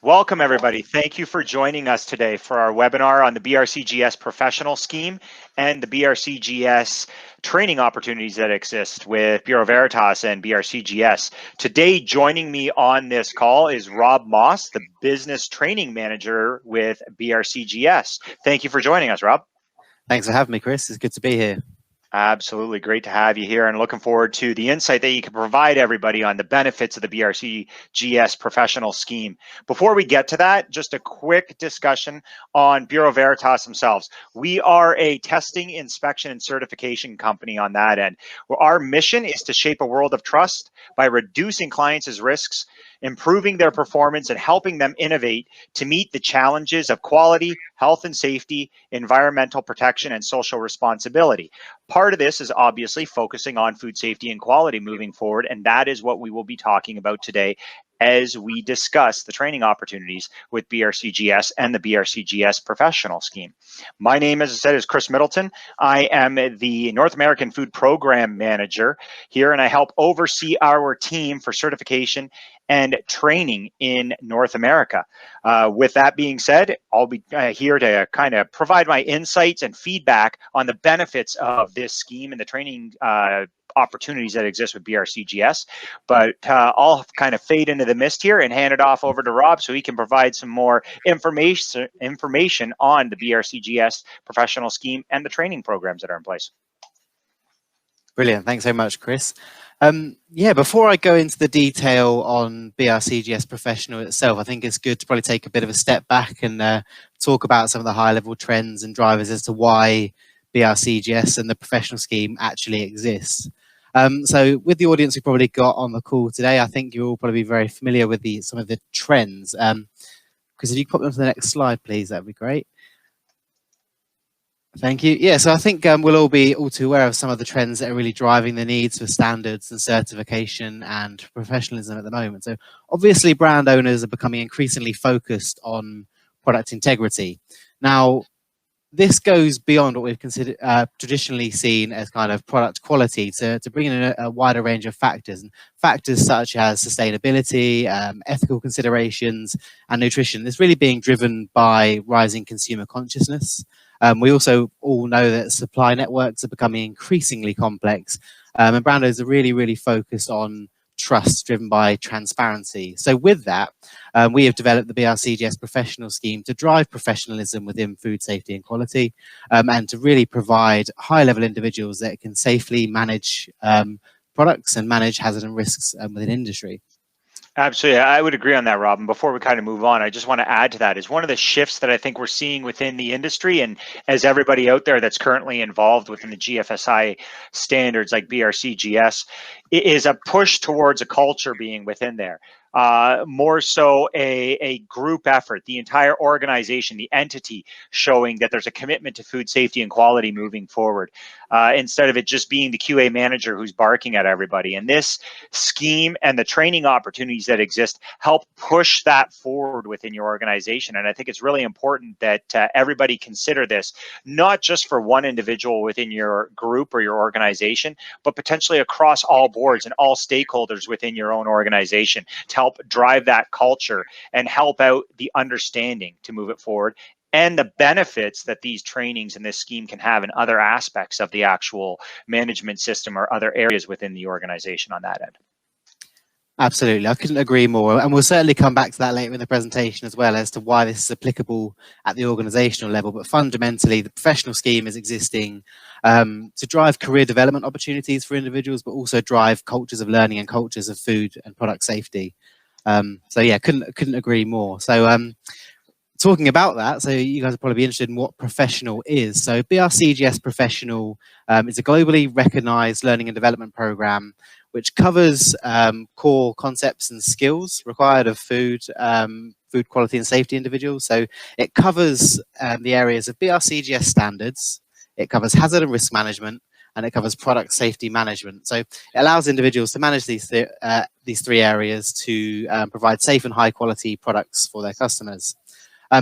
Welcome, everybody. Thank you for joining us today for our webinar on the BRCGS professional scheme and the BRCGS training opportunities that exist with Bureau Veritas and BRCGS. Today, joining me on this call is Rob Moss, the business training manager with BRCGS. Thank you for joining us, Rob. Thanks for having me, Chris. It's good to be here. Absolutely. Great to have you here and looking forward to the insight that you can provide everybody on the benefits of the BRCGS professional scheme. Before we get to that, just a quick discussion on Bureau Veritas themselves. We are a testing, inspection, and certification company on that end. Our mission is to shape a world of trust by reducing clients' risks, improving their performance, and helping them innovate to meet the challenges of quality, health and safety, environmental protection, and social responsibility. Part of this is obviously focusing on food safety and quality moving forward, and that is what we will be talking about today as we discuss the training opportunities with BRCGS and the BRCGS professional scheme. My name, as I said, is Chris Middleton. I am the North American Food Program Manager here, and I help oversee our team for certification and training in North America. With that being said, I'll be here to kind of provide my insights and feedback on the benefits of this scheme and the training opportunities that exist with BRCGS. But I'll kind of fade into the mist here and hand it off over to Rob so he can provide some more information on the BRCGS professional scheme and the training programs that are in place. Brilliant. Thanks so much, Chris. Yeah, before I go into the detail on BRCGS professional itself, I think it's good to probably take a bit of a step back and talk about some of the high-level trends and drivers as to why BRCGS and the professional scheme actually exists. So with the audience we probably got on the call today, I think you'll all probably be very familiar with some of the trends. Chris, if you pop them to the next slide, please, that'd be great. Thank you. Yeah, so I think we'll all be all too aware of some of the trends that are really driving the needs for standards and certification and professionalism at the moment. So obviously brand owners are becoming increasingly focused on product integrity. Now, this goes beyond what we've considered traditionally seen as kind of product quality to bring in a wider range of factors, and factors such as sustainability, ethical considerations, and nutrition. It's really being driven by rising consumer consciousness. We also all know that supply networks are becoming increasingly complex, and brand owners are really focused on trust driven by transparency. So with that, we have developed the BRCGS professional scheme to drive professionalism within food safety and quality, and to really provide high-level individuals that can safely manage products and manage hazards and risks within industry. Absolutely. I would agree on that, Rob. And before we kind of move on, I just want to add to that is one of the shifts that I think we're seeing within the industry, and as everybody out there that's currently involved within the GFSI standards like BRCGS, is a push towards a culture being within there. More so a group effort, the entire organization, the entity showing that there's a commitment to food safety and quality moving forward, instead of it just being the QA manager who's barking at everybody. And this scheme and the training opportunities that exist help push that forward within your organization. And I think it's really important that everybody consider this, not just for one individual within your group or your organization, but potentially across all boards and all stakeholders within your own organization to help drive that culture and help out the understanding to move it forward and the benefits that these trainings and this scheme can have in other aspects of the actual management system or other areas within the organization on that end. Absolutely, I couldn't agree more, and we'll certainly come back to that later in the presentation as well as to why this is applicable at the organizational level. But fundamentally, the professional scheme is existing to drive career development opportunities for individuals, but also drive cultures of learning and cultures of food and product safety. So yeah, couldn't agree more. So talking about that, so you guys will probably be interested in what professional is. So BRCGS professional is a globally recognized learning and development program which covers core concepts and skills required of food quality and safety individuals. So it covers the areas of BRCGS standards, it covers hazard and risk management, and it covers product safety management. So it allows individuals to manage these three areas to provide safe and high quality products for their customers.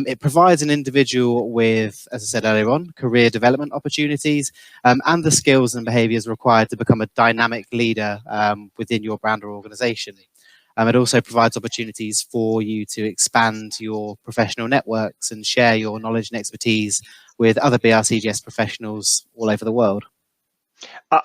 It provides an individual with, as I said earlier on, career development opportunities and the skills and behaviors required to become a dynamic leader within your brand or organization. It also provides opportunities for you to expand your professional networks and share your knowledge and expertise with other BRCGS professionals all over the world.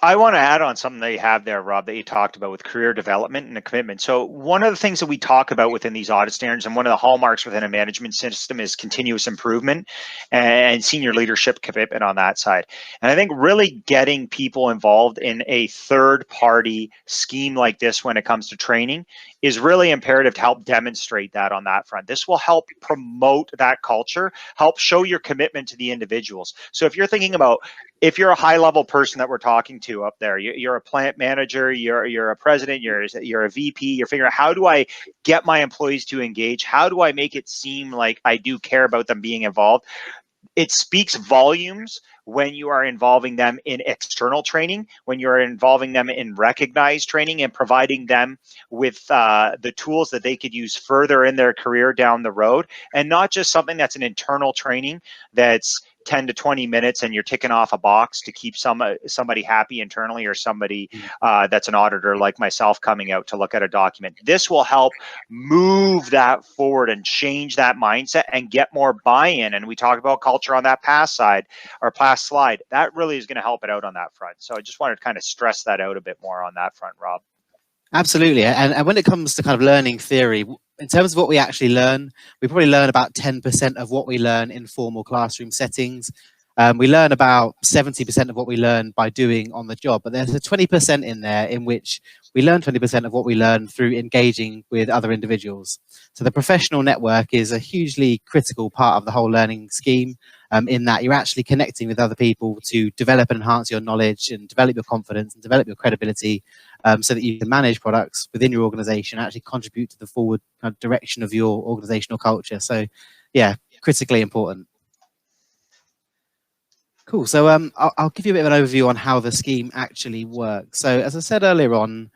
I want to add on something that you have there, Rob, that you talked about with career development and a commitment. So one of the things that we talk about within these audit standards and one of the hallmarks within a management system is continuous improvement and senior leadership commitment on that side. And I think really getting people involved in a third party scheme like this when it comes to training is really imperative to help demonstrate that on that front. This will help promote that culture, help show your commitment to the individuals. So if you're thinking about, if you're a high level person that we're talking to up there, you're a plant manager, you're a president, you're a VP, you're figuring out, how do I get my employees to engage? How do I make it seem like I do care about them being involved? It speaks volumes when you are involving them in external training, when you're involving them in recognized training and providing them with the tools that they could use further in their career down the road, and not just something that's an internal training that's 10 to 20 minutes and you're ticking off a box to keep somebody happy internally, or somebody that's an auditor like myself coming out to look at a document. This will help move that forward and change that mindset and get more buy-in. And we talk about culture on that past side or past slide. That really is going to help it out on that front. So I just wanted to kind of stress that out a bit more on that front, Rob. Absolutely. And when it comes to kind of learning theory, in terms of what we actually learn, we probably learn about 10% of what we learn in formal classroom settings. We learn about 70% of what we learn by doing on the job, but there's a 20% in there in which we learn 20% of what we learn through engaging with other individuals. So the professional network is a hugely critical part of the whole learning scheme, in that you're actually connecting with other people to develop and enhance your knowledge and develop your confidence and develop your credibility, so that you can manage products within your organization and actually contribute to the forward direction of your organizational culture. So yeah, critically important. Cool. So I'll give you a bit of an overview on how the scheme actually works. So as I said earlier on,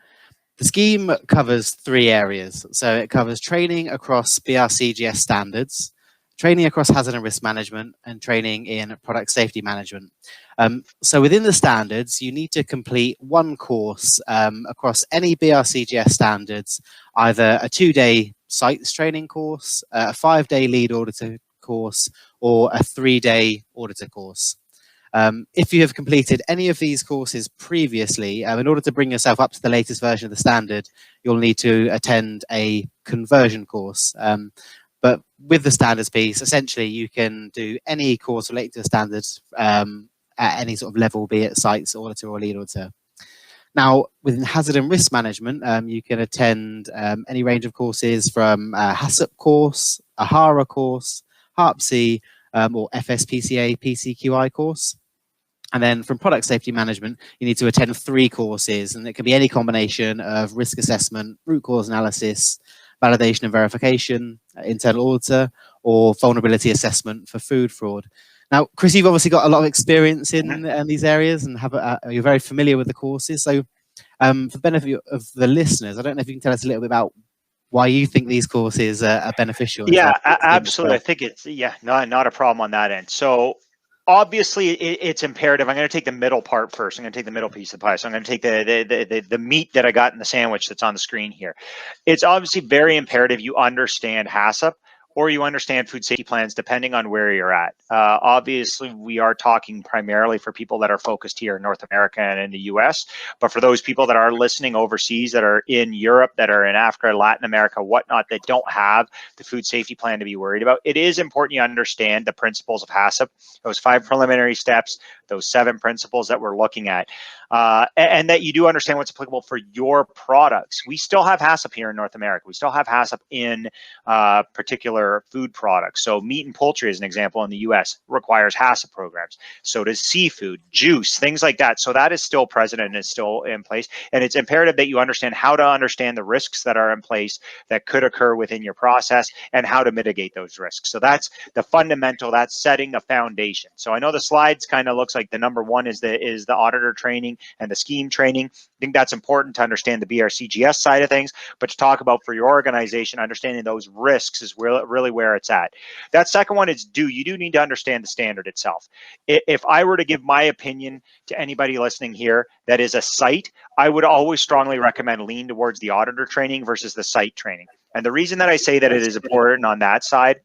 the scheme covers 3 areas. So it covers training across BRCGS standards, training across hazard and risk management, and training in product safety management. So within the standards, you need to complete 1 course across any BRCGS standards, either a 2-day sites training course, a 5-day lead auditor course, or a 3-day auditor course. If you have completed any of these courses previously, in order to bring yourself up to the latest version of the standard, you'll need to attend a conversion course. But with the standards piece, essentially you can do any course related to the standards at any sort of level, be it sites, auditor, or lead auditor. Now, within hazard and risk management, you can attend any range of courses from a HACCP course, a HARA course, HARPC, or FSPCA PCQI course. And then from product safety management, you need to attend 3 courses, and it can be any combination of risk assessment, root cause analysis, validation and verification, internal auditor, or vulnerability assessment for food fraud. Now, Chris, you've obviously got a lot of experience in these areas and you're very familiar with the courses. So for the benefit of the listeners, I don't know if you can tell us a little bit about why you think these courses are beneficial. Yeah, absolutely. I think it's, not a problem on that end. So obviously it's imperative. I'm going to take the middle part first. I'm going to take the middle piece of the pie. So I'm going to take the meat that I got in the sandwich that's on the screen here. It's obviously very imperative you understand HACCP or you understand food safety plans, depending on where you're at. Obviously, we are talking primarily for people that are focused here in North America and in the US, but for those people that are listening overseas, that are in Europe, that are in Africa, Latin America, whatnot, that don't have the food safety plan to be worried about, it is important you understand the principles of HACCP, those 5 preliminary steps, those 7 principles that we're looking at, and that you do understand what's applicable for your products. We still have HACCP here in North America. We still have HACCP in particular food products. So meat and poultry, as an example, in the US requires HACCP programs. So does seafood, juice, things like that. So that is still present and is still in place. And it's imperative that you understand how to understand the risks that are in place that could occur within your process and how to mitigate those risks. So that's the fundamental, that's setting the foundation. So I know the slides kind of looks like the number 1 is the auditor training and the scheme training. I think that's important to understand the BRCGS side of things, but to talk about for your organization, understanding those risks is really where it's at. That second one is you do need to understand the standard itself. If I were to give my opinion to anybody listening here that is a site, I would always strongly recommend lean towards the auditor training versus the site training. And the reason that I say that it is important on that side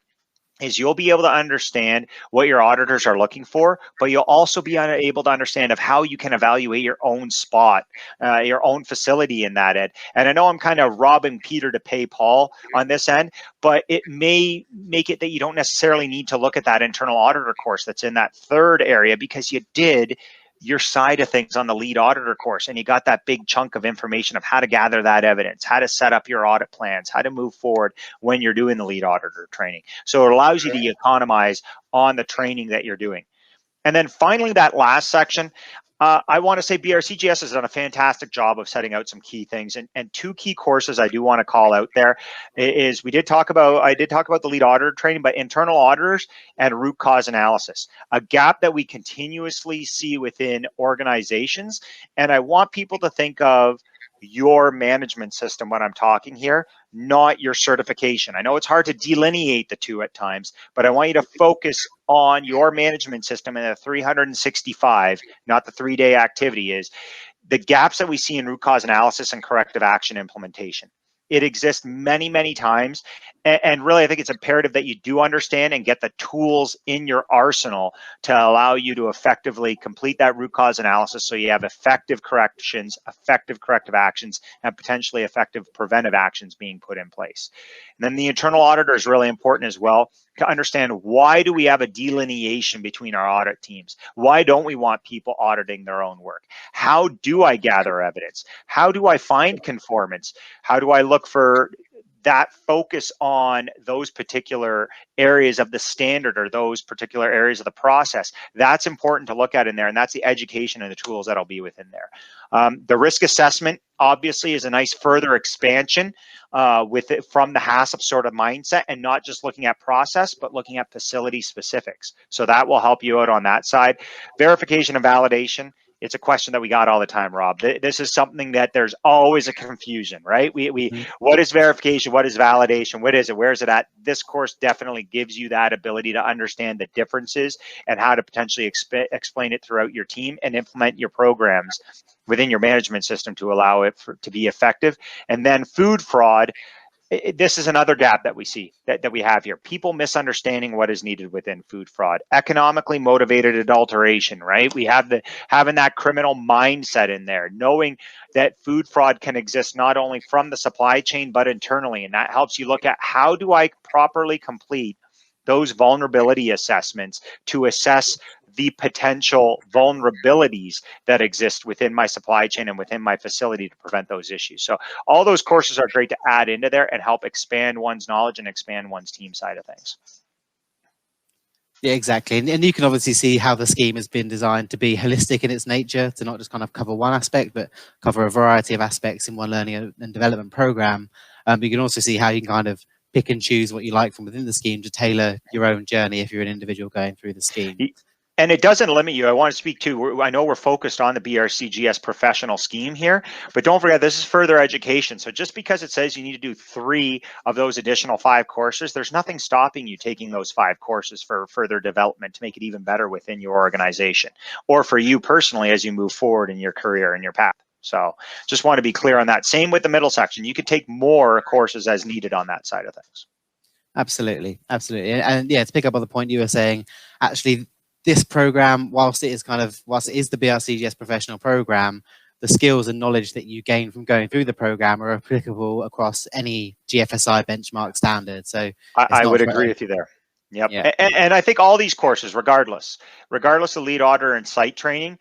is you'll be able to understand what your auditors are looking for, but you'll also be able to understand of how you can evaluate your own spot, your own facility in that end. And I know I'm kind of robbing Peter to pay Paul on this end, but it may make it that you don't necessarily need to look at that internal auditor course that's in that third area, because you did your side of things on the lead auditor course, and you got that big chunk of information of how to gather that evidence, how to set up your audit plans, how to move forward when you're doing the lead auditor training. So it allows you to economize on the training that you're doing. And then finally, that last section, I want to say BRCGS has done a fantastic job of setting out some key things, and two key courses I do want to call out there is I did talk about the lead auditor training, but internal auditors and root cause analysis, a gap that we continuously see within organizations. And I want people to think of your management system when I'm talking here, not your certification. I know it's hard to delineate the two at times, but I want you to focus on your management system and the 365, not the 3-day activity, is the gaps that we see in root cause analysis and corrective action implementation. It exists many, many times. And really, I think it's imperative that you do understand and get the tools in your arsenal to allow you to effectively complete that root cause analysis, so you have effective corrections, effective corrective actions, and potentially effective preventive actions being put in place. And then the internal auditor is really important as well, to understand, why do we have a delineation between our audit teams? Why don't we want people auditing their own work? How do I gather evidence? How do I find conformance? How do I look for that focus on those particular areas of the standard or those particular areas of the process? That's important to look at in there, and that's the education and the tools that'll be within there. The risk assessment obviously is a nice further expansion with it from the HACCP sort of mindset, and not just looking at process, but looking at facility specifics. So that will help you out on that side. Verification and validation. It's a question that we got all the time, Rob. This is something that there's always a confusion, right? What is verification? What is validation? What is it? Where is it at? This course definitely gives you that ability to understand the differences and how to potentially explain it throughout your team and implement your programs within your management system to allow it to be effective. And then food fraud. This is another gap that we see, that we have here. People misunderstanding what is needed within food fraud. Economically motivated adulteration, right? We have having that criminal mindset in there, knowing that food fraud can exist not only from the supply chain, but internally. And that helps you look at, how do I properly complete those vulnerability assessments to assess the potential vulnerabilities that exist within my supply chain and within my facility to prevent those issues. So all those courses are great to add into there and help expand one's knowledge and expand one's team side of things. Yeah, exactly. And you can obviously see how the scheme has been designed to be holistic in its nature, to not just kind of cover one aspect, but cover a variety of aspects in one learning and development program. You can also see how you can kind of pick and choose what you like from within the scheme to tailor your own journey if you're an individual going through the scheme. And it doesn't limit you. I want to speak to, I know we're focused on the BRCGS professional scheme here, but don't forget, this is further education. So just because it says you need to do 3 of those additional 5 courses, there's nothing stopping you taking those 5 courses for further development to make it even better within your organization, or for you personally as you move forward in your career and your path. So just want to be clear on that. Same with the middle section. You could take more courses as needed on that side of things. Absolutely. Absolutely. And yeah, to pick up on the point you were saying, actually, this program, whilst it is the BRCGS professional program, the skills and knowledge that you gain from going through the program are applicable across any GFSI benchmark standard. So I would agree with you there. Yep. Yeah. And I think all these courses, regardless of lead auditor and site training,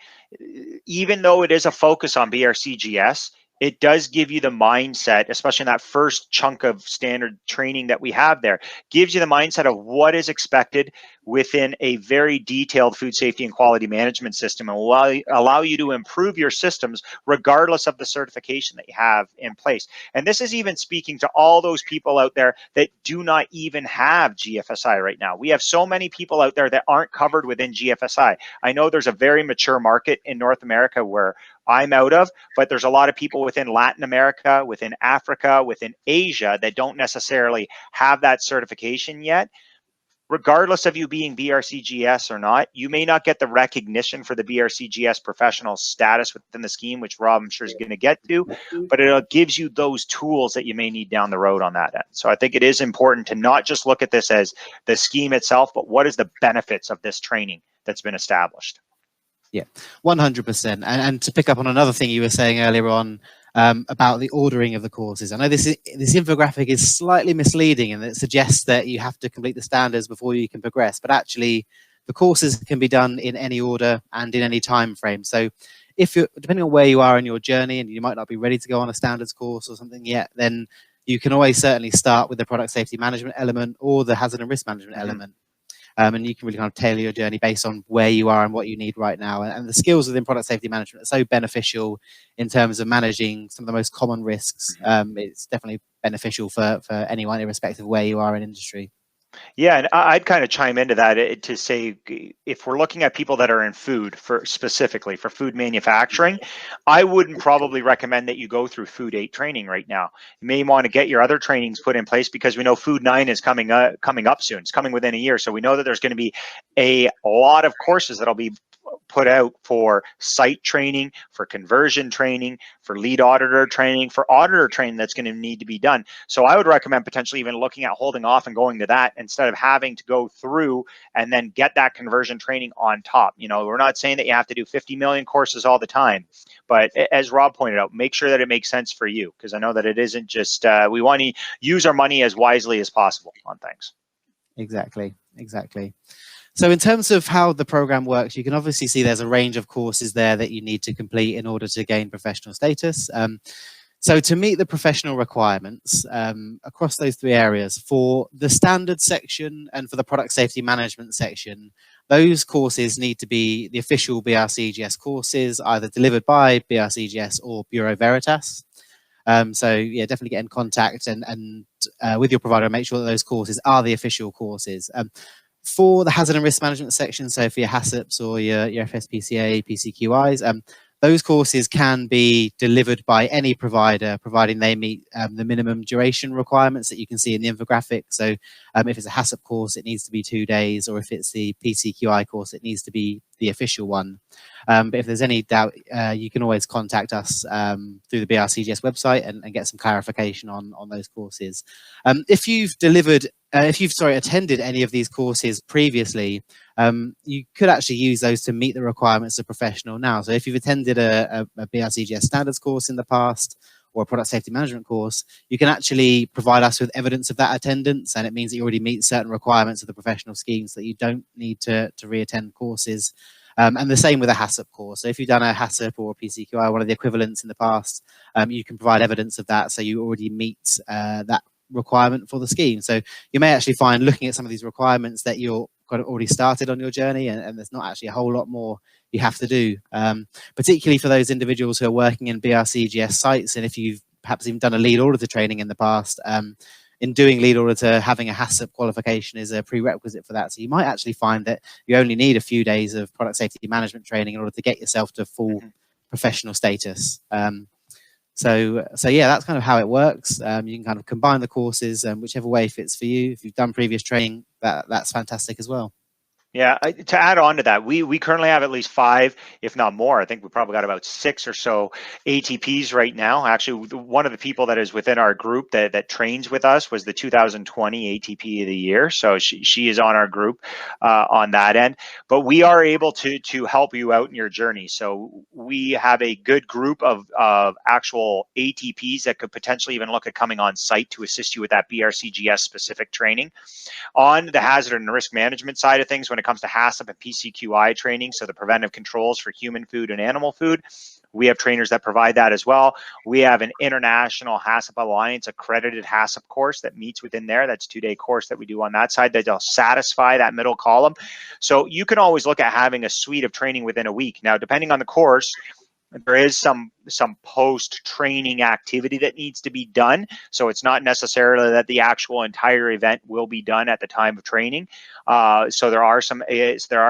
even though it is a focus on BRCGS, it does give you the mindset, especially in that first chunk of standard training that we have there, gives you the mindset of what is expected within a very detailed food safety and quality management system, and allow you to improve your systems regardless of the certification that you have in place. And this is even speaking to all those people out there that do not even have GFSI right now. We have so many people out there that aren't covered within GFSI. I know there's a very mature market in North America where I'm out of, but there's a lot of people within Latin America, within Africa, within Asia that don't necessarily have that certification yet. Regardless of you being BRCGS or not, you may not get the recognition for the BRCGS professional status within the scheme, which Rob, I'm sure, is going to get to, but it gives you those tools that you may need down the road on that end. So I think it is important to not just look at this as the scheme itself, but what is the benefits of this training that's been established. Yeah, 100%. And to pick up on another thing you were saying earlier on about the ordering of the courses, I know this infographic is slightly misleading and it suggests that you have to complete the standards before you can progress, but actually the courses can be done in any order and in any time frame. So if you're, depending on where you are in your journey and you might not be ready to go on a standards course or something yet, then you can always certainly start with the product safety management element or the hazard and risk management element. And you can really kind of tailor your journey based on where you are and what you need right now. And the skills within product safety management are so beneficial in terms of managing some of the most common risks. It's definitely beneficial for anyone, irrespective of where you are in industry. Yeah, and I'd kind of chime into that to say, if we're looking at people that are in food, for specifically for food manufacturing, I wouldn't probably recommend that you go through Food 8 training right now. You may want to get your other trainings put in place, because we know Food 9 is coming up soon. It's coming within a year, so we know that there's going to be a lot of courses that'll be put out for site training, for conversion training, for lead auditor training, for auditor training that's going to need to be done. So I would recommend potentially even looking at holding off and going to that instead of having to go through and then get that conversion training on top. You know, we're not saying that you have to do 50 million courses all the time, but as Rob pointed out, make sure that it makes sense for you, because I know that it isn't just, we want to use our money as wisely as possible on things. Exactly. So in terms of how the program works, you can obviously see there's a range of courses there that you need to complete in order to gain professional status. So to meet the professional requirements across those three areas, for the standard section and for the product safety management section, those courses need to be the official BRCGS courses, either delivered by BRCGS or Bureau Veritas. So yeah, definitely get in contact and with your provider and make sure that those courses are the official courses. For the hazard and risk management section, so for your HACCPs or your FSPCA, PCQIs, those courses can be delivered by any provider, providing they meet the minimum duration requirements that you can see in the infographic. So if it's a HACCP course, it needs to be 2 days, or if it's the PCQI course, it needs to be the official one. But if there's any doubt, you can always contact us through the BRCGS website and get some clarification on those courses. If you've attended any of these courses previously, you could actually use those to meet the requirements of professional now. So if you've attended a BRCGS standards course in the past, or a product safety management course, you can actually provide us with evidence of that attendance, and it means that you already meet certain requirements of the professional scheme, so that you don't need to re-attend courses. And the same with a HACCP course. So if you've done a HACCP or a PCQI, one of the equivalents in the past, you can provide evidence of that, so you already meet that requirement for the scheme. So you may actually find, looking at some of these requirements, that you're kind of already started on your journey, and there's not actually a whole lot more you have to do, particularly for those individuals who are working in BRCGS sites. And if you've perhaps even done a lead auditor training in the past, in doing lead auditor, having a HACCP qualification is a prerequisite for that. So you might actually find that you only need a few days of product safety management training in order to get yourself to full professional status. So yeah, that's kind of how it works. You can kind of combine the courses whichever way fits for you. If you've done previous training, that's fantastic as well. Yeah, to add on to that, we currently have at least 5, if not more. I think we probably got about 6 or so ATPs right now. Actually, one of the people that is within our group that trains with us was the 2020 ATP of the year. So she is on our group on that end. But we are able to help you out in your journey. So we have a good group of actual ATPs that could potentially even look at coming on site to assist you with that BRCGS specific training. On the hazard and risk management side of things, when it comes to HACCP and PCQI training, so the preventive controls for human food and animal food, we have trainers that provide that as well. We have an international HACCP Alliance accredited HACCP course that meets within there. That's a 2-day course that we do on that side that'll satisfy that middle column. So you can always look at having a suite of training within a week. Now, depending on the course, there is some post-training activity that needs to be done. So it's not necessarily that the actual entire event will be done at the time of training. So there are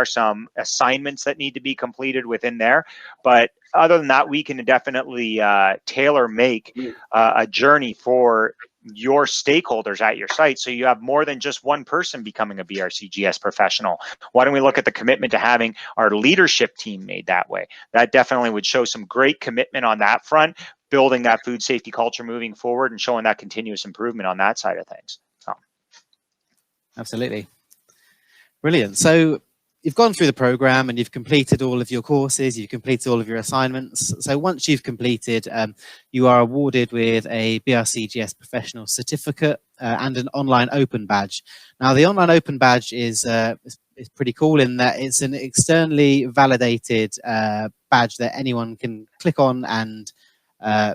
some assignments that need to be completed within there. But other than that, we can definitely tailor make a journey for your stakeholders at your site, so you have more than just one person becoming a BRCGS professional. Why don't we look at the commitment to having our leadership team made that way? That definitely would show some great commitment on that front, building that food safety culture moving forward and showing that continuous improvement on that side of things. So. Absolutely. Brilliant. So you've gone through the program and you've completed all of your courses, you've completed all of your assignments. So once you've completed, you are awarded with a BRCGS professional certificate and an online open badge. Now, the online open badge is pretty cool in that it's an externally validated badge that anyone can click on and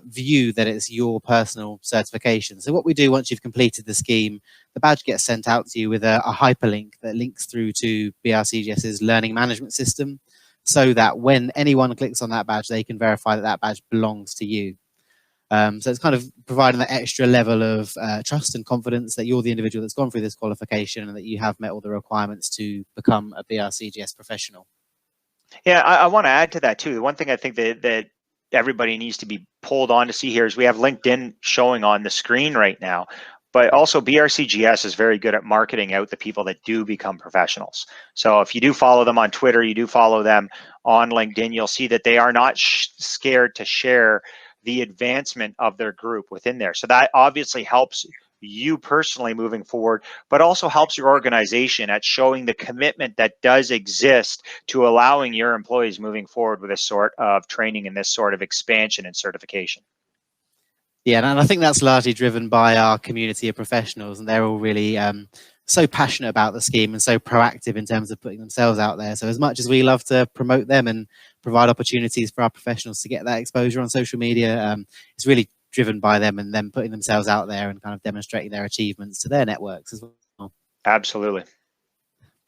view that it's your personal certification. So what we do once you've completed the scheme, the badge gets sent out to you with a hyperlink that links through to BRCGS's learning management system, so that when anyone clicks on that badge, they can verify that that badge belongs to you. So it's kind of providing that extra level of trust and confidence that you're the individual that's gone through this qualification and that you have met all the requirements to become a BRCGS professional. Yeah, I want to add to that too. The one thing I think that everybody needs to be pulled on to see here is we have LinkedIn showing on the screen right now, but also BRCGS is very good at marketing out the people that do become professionals. So if you do follow them on Twitter, you do follow them on LinkedIn, you'll see that they are not scared to share the advancement of their group within there. So that obviously helps you personally moving forward, but also helps your organization at showing the commitment that does exist to allowing your employees moving forward with this sort of training and this sort of expansion and certification. Yeah, and I think that's largely driven by our community of professionals, and they're all really so passionate about the scheme and so proactive in terms of putting themselves out there. So as much as we love to promote them and provide opportunities for our professionals to get that exposure on social media, it's really driven by them and them putting themselves out there and kind of demonstrating their achievements to their networks as well. Absolutely.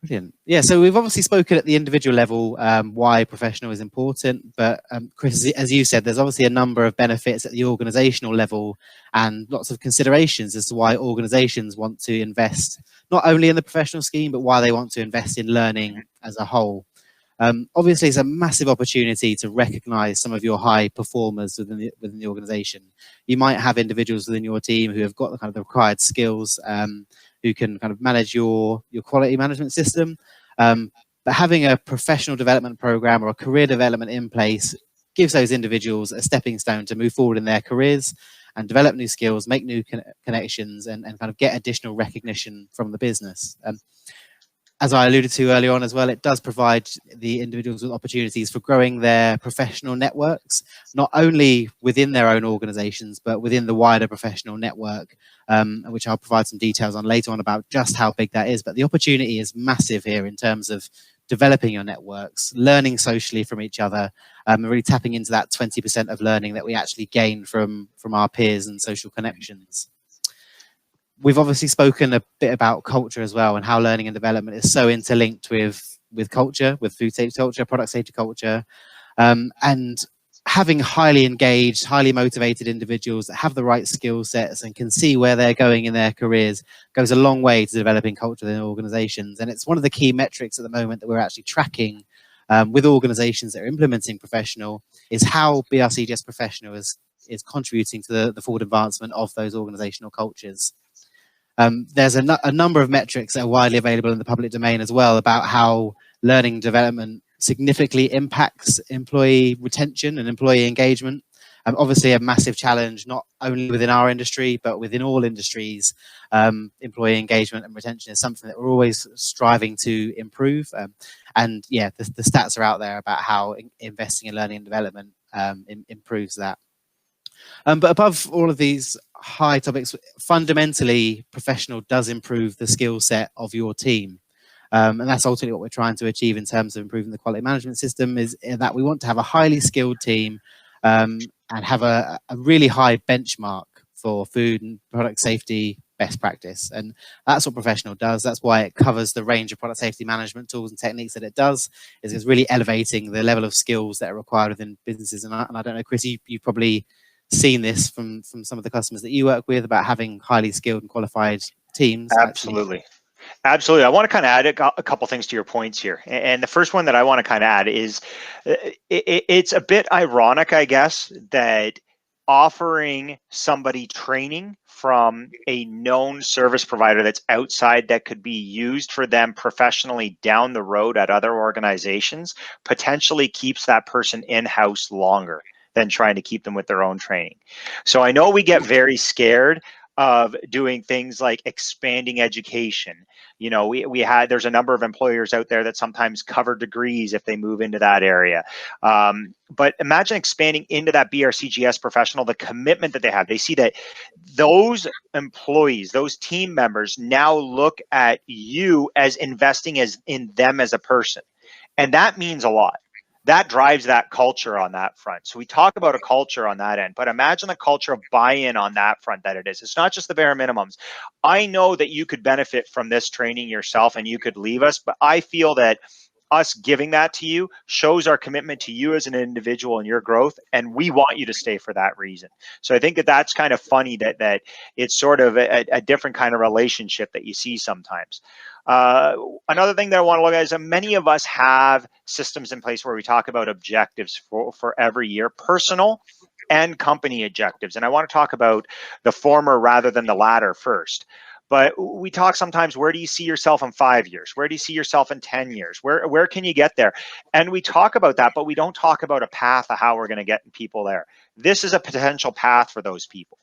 Brilliant. Yeah, so we've obviously spoken at the individual level why professional is important, but Chris, as you said, there's obviously a number of benefits at the organizational level and lots of considerations as to why organizations want to invest not only in the professional scheme, but why they want to invest in learning as a whole. Obviously, it's a massive opportunity to recognize some of your high performers within the organization. You might have individuals within your team who have got the kind of the required skills, who can kind of manage your quality management system. But having a professional development program or a career development in place gives those individuals a stepping stone to move forward in their careers and develop new skills, make new connections, and kind of get additional recognition from the business. As I alluded to earlier on as well, it does provide the individuals with opportunities for growing their professional networks, not only within their own organizations, but within the wider professional network, which I'll provide some details on later on about just how big that is. But the opportunity is massive here in terms of developing your networks, learning socially from each other, and really tapping into that 20% of learning that we actually gain from our peers and social connections. We've obviously spoken a bit about culture as well and how learning and development is so interlinked with culture, with food safety culture, product safety culture, and having highly engaged, highly motivated individuals that have the right skill sets and can see where they're going in their careers goes a long way to developing culture within organizations. And it's one of the key metrics at the moment that we're actually tracking with organizations that are implementing professional is how BRCGS professional is contributing to the forward advancement of those organizational cultures. There's a number of metrics that are widely available in the public domain as well about how learning development significantly impacts employee retention and employee engagement. Obviously a massive challenge, not only within our industry, but within all industries. Employee engagement and retention is something that we're always striving to improve. And yeah, the stats are out there about how investing in learning and development improves that. But above all of these high topics, fundamentally, professional does improve the skill set of your team. And that's ultimately what we're trying to achieve in terms of improving the quality management system, is that we want to have a highly skilled team and have a really high benchmark for food and product safety best practice. And that's what professional does. That's why it covers the range of product safety management tools and techniques that it does, is it's really elevating the level of skills that are required within businesses. And I don't know, Chris, you've probably seen this from some of the customers that you work with about having highly skilled and qualified teams. Absolutely. Absolutely. I want to kind of add a couple things to your points here. And the first one that I want to kind of add is it's a bit ironic, I guess, that offering somebody training from a known service provider that's outside that could be used for them professionally down the road at other organizations potentially keeps that person in-house longer than trying to keep them with their own training. So I know we get very scared of doing things like expanding education. You know, there's a number of employers out there that sometimes cover degrees if they move into that area. But imagine expanding into that BRCGS professional, the commitment that they have. They see that those employees, those team members now look at you as investing in them as a person. And that means a lot. That drives that culture on that front. So we talk about a culture on that end, but imagine a culture of buy-in on that front that it is. It's not just the bare minimums. I know that you could benefit from this training yourself and you could leave us, but I feel that us giving that to you shows our commitment to you as an individual and your growth, and we want you to stay for that reason. So I think that that's kind of funny that it's sort of a different kind of relationship that you see sometimes. Another thing that I want to look at is many of us have systems in place where we talk about objectives for every year, personal and company objectives. And I want to talk about the former rather than the latter first. But we talk sometimes, where do you see yourself in 5 years? Where do you see yourself in 10 years? Where can you get there? And we talk about that, but we don't talk about a path of how we're going to get people there. This is a potential path for those people.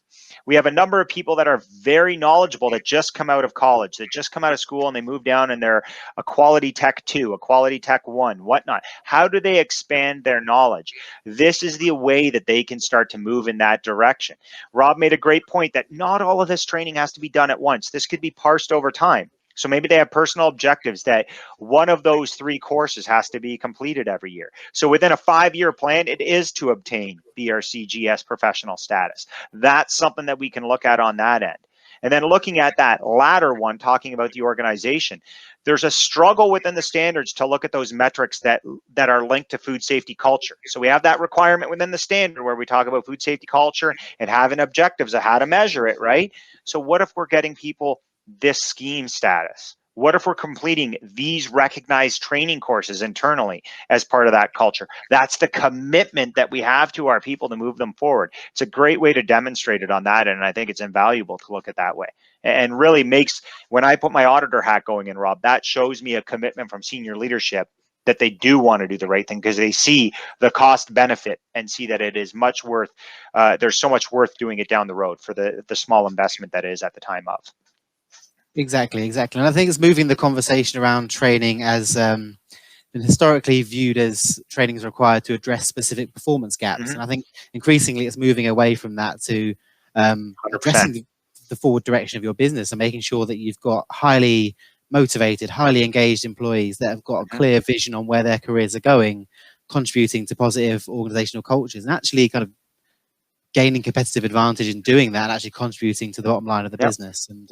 We have a number of people that are very knowledgeable that just come out of college, that just come out of school and they move down and they're a quality tech 2, a quality tech 1, whatnot. How do they expand their knowledge? This is the way that they can start to move in that direction. Rob made a great point that not all of this training has to be done at once. This could be parsed over time. So maybe they have personal objectives that one of those 3 courses has to be completed every year. So within a 5-year plan, it is to obtain BRCGS professional status. That's something that we can look at on that end. And then looking at that latter one, talking about the organization, there's a struggle within the standards to look at those metrics that are linked to food safety culture. So we have that requirement within the standard where we talk about food safety culture and having objectives of how to measure it, right? So what if we're getting people this scheme status? What if we're completing these recognized training courses internally as part of that culture? That's the commitment that we have to our people to move them forward. It's a great way to demonstrate it on that, and I think it's invaluable to look at that way. And really makes, when I put my auditor hat going in, Rob, that shows me a commitment from senior leadership that they do want to do the right thing because they see the cost benefit and see that it is much worth, there's so much worth doing it down the road for the small investment that is at the time of. Exactly. And I think it's moving the conversation around training as been historically viewed as training is required to address specific performance gaps. And I think increasingly it's moving away from that to addressing the forward direction of your business and making sure that you've got highly motivated, highly engaged employees that have got a clear vision on where their careers are going, contributing to positive organizational cultures and actually kind of gaining competitive advantage in doing that and actually contributing to the bottom line of the business. And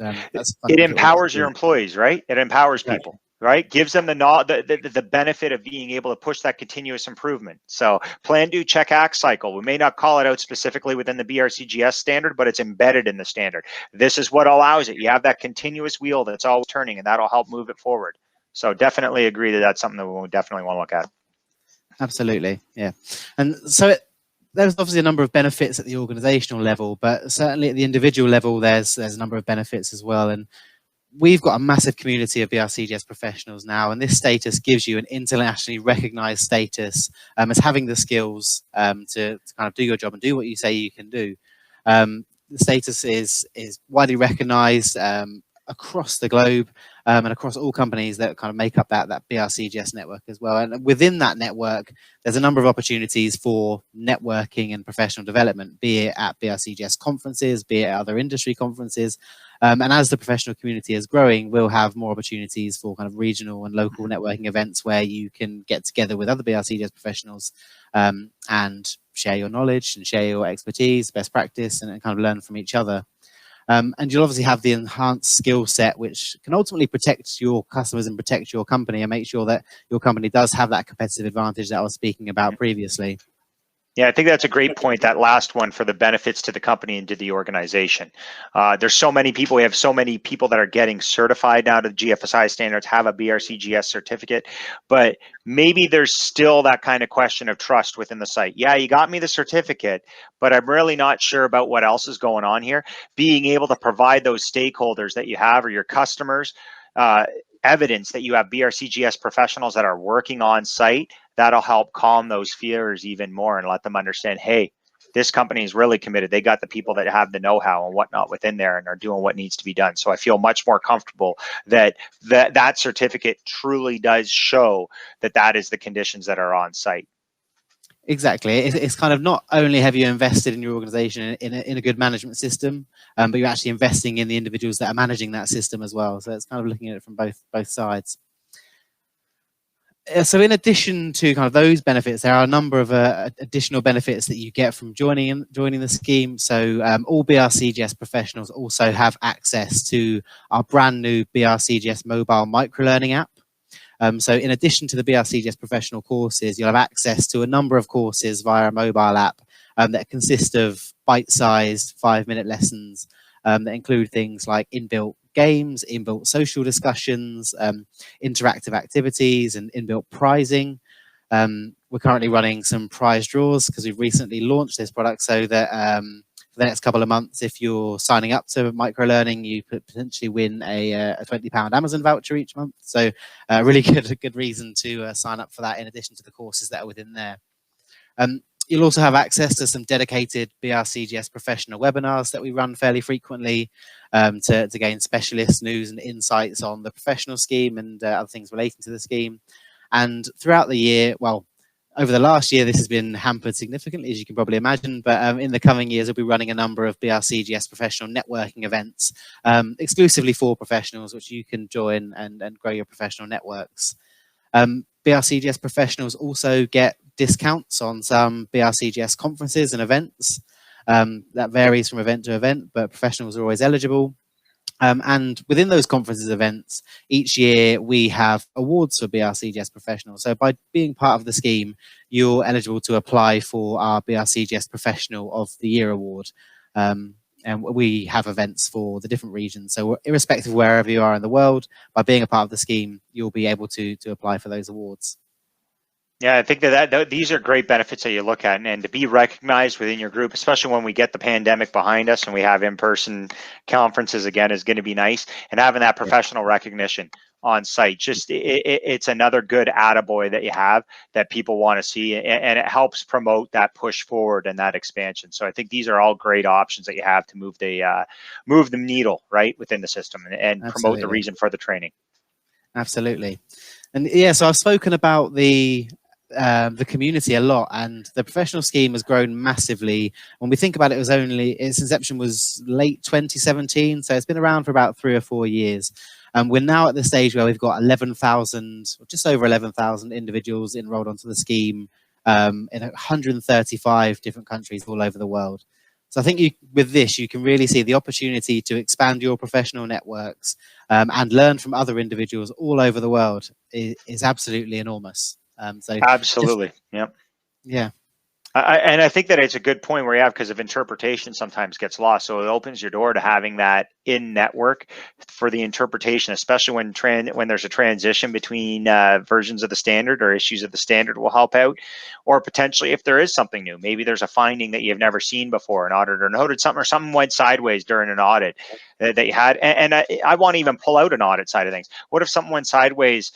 it empowers your employees, right? It empowers people, right? Gives them the benefit of being able to push that continuous improvement. So plan, do, check, act cycle. We may not call it out specifically within the BRCGS standard, but it's embedded in the standard. This is what allows it. You have that continuous wheel that's always turning, and that'll help move it forward. So definitely agree that that's something that we'll definitely want to look at. Absolutely, yeah. And so there's obviously a number of benefits at the organizational level, but certainly at the individual level, there's a number of benefits as well. And we've got a massive community of BRCGS professionals now, and this status gives you an internationally recognized status as having the skills to kind of do your job and do what you say you can do. The status is widely recognized across the globe and across all companies that kind of make up that BRCGS network as well. And within that network, there's a number of opportunities for networking and professional development, be it at BRCGS conferences, be it at other industry conferences. And as the professional community is growing, we'll have more opportunities for kind of regional and local networking events where you can get together with other BRCGS professionals and share your knowledge and share your expertise, best practice, and kind of learn from each other. And you'll obviously have the enhanced skill set, which can ultimately protect your customers and protect your company and make sure that your company does have that competitive advantage that I was speaking about previously. Yeah, I think that's a great point, that last one, for the benefits to the company and to the organization. There's so many people, we have so many people that are getting certified now to the GFSI standards, have a BRCGS certificate, but maybe there's still that kind of question of trust within the site. Yeah, you got me the certificate, but I'm really not sure about what else is going on here. Being able to provide those stakeholders that you have, or your customers, evidence that you have BRCGS professionals that are working on site, that'll help calm those fears even more and let them understand, hey, this company is really committed. They got the people that have the know-how and whatnot within there and are doing what needs to be done. So I feel much more comfortable that that certificate truly does show that that is the conditions that are on site. Exactly. It's kind of, not only have you invested in your organization in a good management system, but you're actually investing in the individuals that are managing that system as well. So it's kind of looking at it from both sides. So in addition to kind of those benefits, there are a number of additional benefits that you get from joining the scheme. So all BRCGS professionals also have access to our brand new BRCGS mobile microlearning app. So in addition to the BRCGS professional courses, you'll have access to a number of courses via a mobile app that consist of bite-sized 5-minute lessons that include things like inbuilt games, inbuilt social discussions, interactive activities, and inbuilt prizing. We're currently running some prize draws because we've recently launched this product, so that for the next couple of months, if you're signing up to microlearning, you could potentially win a £20 Amazon voucher each month. So really good reason to sign up for that, in addition to the courses that are within there. You'll also have access to some dedicated BRCGS professional webinars that we run fairly frequently to gain specialist news and insights on the professional scheme and other things relating to the scheme. And throughout the year, well, over the last year, this has been hampered significantly, as you can probably imagine, but in the coming years, we'll be running a number of BRCGS professional networking events exclusively for professionals, which you can join and grow your professional networks. BRCGS professionals also get discounts on some BRCGS conferences and events. That varies from event to event, but professionals are always eligible. And within those conferences events, each year we have awards for BRCGS professionals. So by being part of the scheme, you're eligible to apply for our BRCGS Professional of the Year award. And we have events for the different regions. So irrespective of wherever you are in the world, by being a part of the scheme, you'll be able to apply for those awards. Yeah, I think that these are great benefits that you look at, and to be recognized within your group, especially when we get the pandemic behind us and we have in-person conferences again, is going to be nice. And having that professional recognition on site, just it's another good attaboy that you have that people want to see, and it helps promote that push forward and that expansion. So I think these are all great options that you have to move the needle right within the system and promote the reason for the training. Absolutely. And yeah, so I've spoken about the community a lot, and the professional scheme has grown massively. When we think about it, its inception was late 2017, so it's been around for about 3 or 4 years. And we're now at the stage where we've got 11,000, or just over 11,000 individuals enrolled onto the scheme in 135 different countries all over the world. So I think with this, you can really see the opportunity to expand your professional networks and learn from other individuals all over the world is absolutely enormous. Absolutely. Yep. Yeah. And I think that it's a good point where you have, because of interpretation sometimes gets lost. So it opens your door to having that in network for the interpretation, especially when there's a transition between versions of the standard or issues of the standard will help out. Or potentially if there is something new, maybe there's a finding that you've never seen before, an auditor noted something, or something went sideways during an audit that you had. And I want to even pull out an audit side of things. What if something went sideways,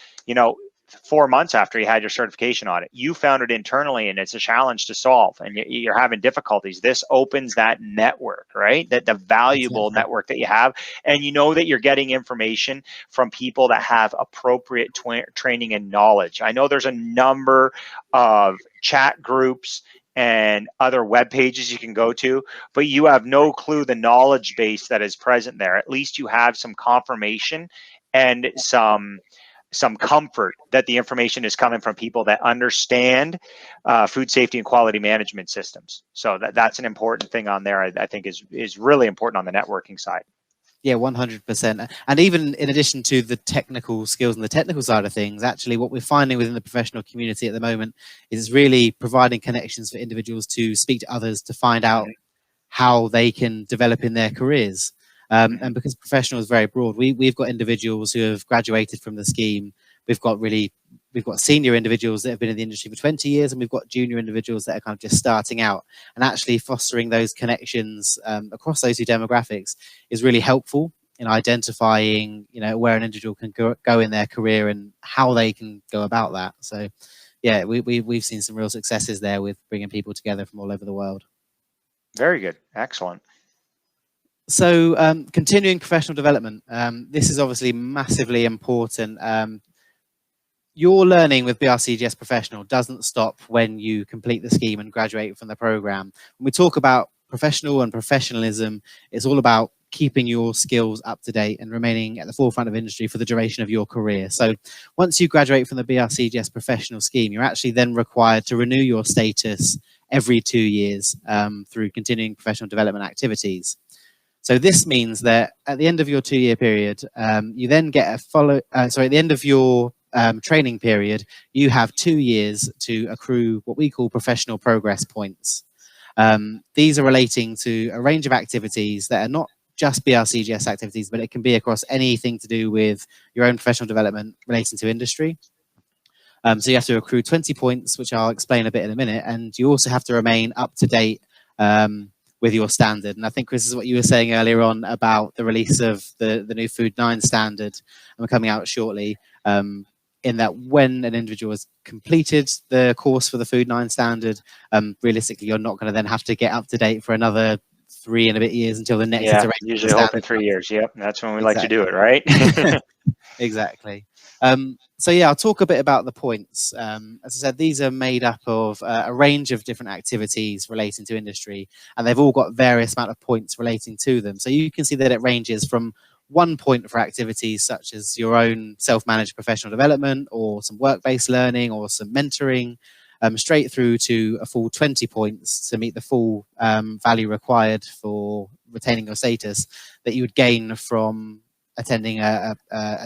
4 months after you had your certification audit? You found it internally and it's a challenge to solve and you're having difficulties. This opens that network, right? That the valuable network that you have, and you know that you're getting information from people that have appropriate training and knowledge. I know there's a number of chat groups and other web pages you can go to, but you have no clue the knowledge base that is present there. At least you have some confirmation and some comfort that the information is coming from people that understand food safety and quality management systems. So that's an important thing on there. I think is really important on the networking side. Yeah, 100%. And even in addition to the technical skills and the technical side of things, actually what we're finding within the professional community at the moment is really providing connections for individuals to speak to others to find out how they can develop in their careers. And because professional is very broad, we've got individuals who have graduated from the scheme. We've got senior individuals that have been in the industry for 20 years, and we've got junior individuals that are kind of just starting out. And actually fostering those connections across those two demographics is really helpful in identifying, where an individual can go in their career and how they can go about that. So yeah, we've seen some real successes there with bringing people together from all over the world. Very good. Excellent. So continuing professional development, this is obviously massively important. Your learning with BRCGS Professional doesn't stop when you complete the scheme and graduate from the program. When we talk about professional and professionalism, it's all about keeping your skills up to date and remaining at the forefront of industry for the duration of your career. So once you graduate from the BRCGS Professional scheme, you're actually then required to renew your status every 2 years through continuing professional development activities. So this means that at the end of your 2-year period, you then get at the end of your training period, you have 2 years to accrue what we call professional progress points. These are relating to a range of activities that are not just BRCGS activities, but it can be across anything to do with your own professional development relating to industry. So you have to accrue 20 points, which I'll explain a bit in a minute, and you also have to remain up to date with your standard. And I think, Chris, is what you were saying earlier on about the release of the new Food 9 standard, and we're coming out shortly, in that when an individual has completed the course for the Food 9 standard, realistically, you're not going to then have to get up to date for another 3 and a bit years until the next iteration. Usually hoping 3 years. Yep, that's when we like to do it, right? Exactly. So yeah, I'll talk a bit about the points. As I said, these are made up of a range of different activities relating to industry, and they've all got various amount of points relating to them. So you can see that it ranges from 1 point for activities such as your own self-managed professional development or some work-based learning or some mentoring, straight through to a full 20 points to meet the full value required for retaining your status that you would gain from attending a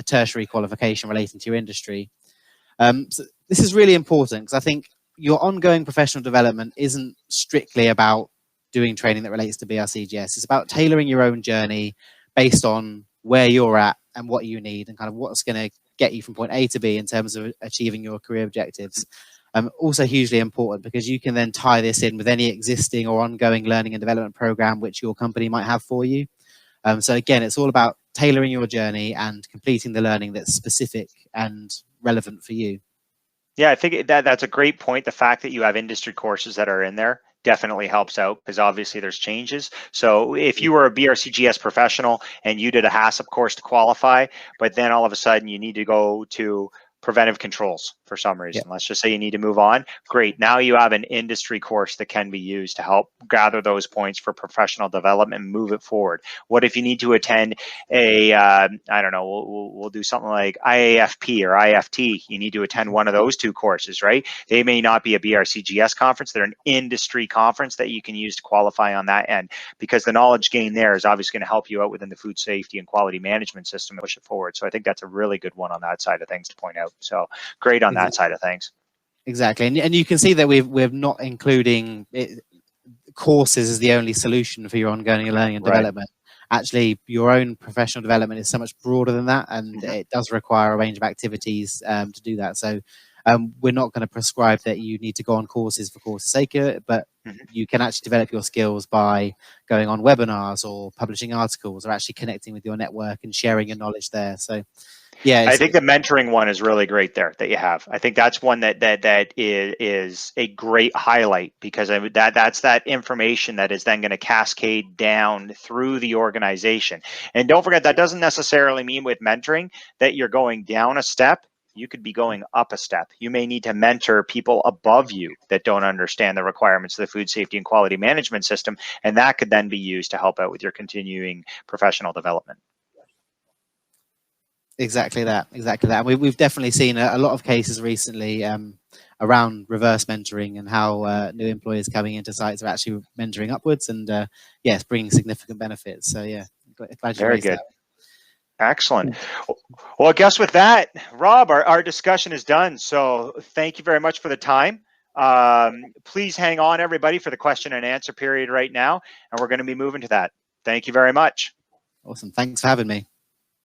tertiary qualification relating to your industry. So this is really important because I think your ongoing professional development isn't strictly about doing training that relates to BRCGS. It's about tailoring your own journey based on where you're at and what you need and kind of what's going to get you from point A to B in terms of achieving your career objectives. Also hugely important because you can then tie this in with any existing or ongoing learning and development program which your company might have for you. So again, it's all about tailoring your journey and completing the learning that's specific and relevant for you. Yeah, I think that's a great point. The fact that you have industry courses that are in there definitely helps out because obviously there's changes. So if you were a BRCGS professional and you did a HACCP course to qualify, but then all of a sudden you need to go to preventive controls for some reason. Let's just say you need to move on. Great. Now you have an industry course that can be used to help gather those points for professional development and move it forward. What if you need to attend a, I don't know, we'll do something like IAFP or IFT. You need to attend one of those 2 courses, right? They may not be a BRCGS conference. They're an industry conference that you can use to qualify on that end because the knowledge gain there is obviously going to help you out within the food safety and quality management system and push it forward. So I think that's a really good one on that side of things to point out. So great on that side of things. Exactly. And you can see that we're not including courses as the only solution for your ongoing learning and development. Actually, your own professional development is so much broader than that, and it does require a range of activities to do that. So we're not going to prescribe that you need to go on courses for course's sake of it, but you can actually develop your skills by going on webinars or publishing articles or actually connecting with your network and sharing your knowledge there. So yeah, I think the mentoring one is really great there that you have. I think that's one that is a great highlight because that's that information that is then going to cascade down through the organization. And don't forget, that doesn't necessarily mean with mentoring that you're going down a step. You could be going up a step. You may need to mentor people above you that don't understand the requirements of the food safety and quality management system, and that could then be used to help out with your continuing professional development. Exactly that. We've definitely seen a lot of cases recently around reverse mentoring and how new employees coming into sites are actually mentoring upwards, and it's bringing significant benefits. So yeah, Glad you Very raised good. that. Excellent. Well, I guess with that, Rob, our discussion is done. So thank you very much for the time. Please hang on, everybody, for the question and answer period right now, and we're going to be moving to that. Thank you very much. Awesome. Thanks for having me.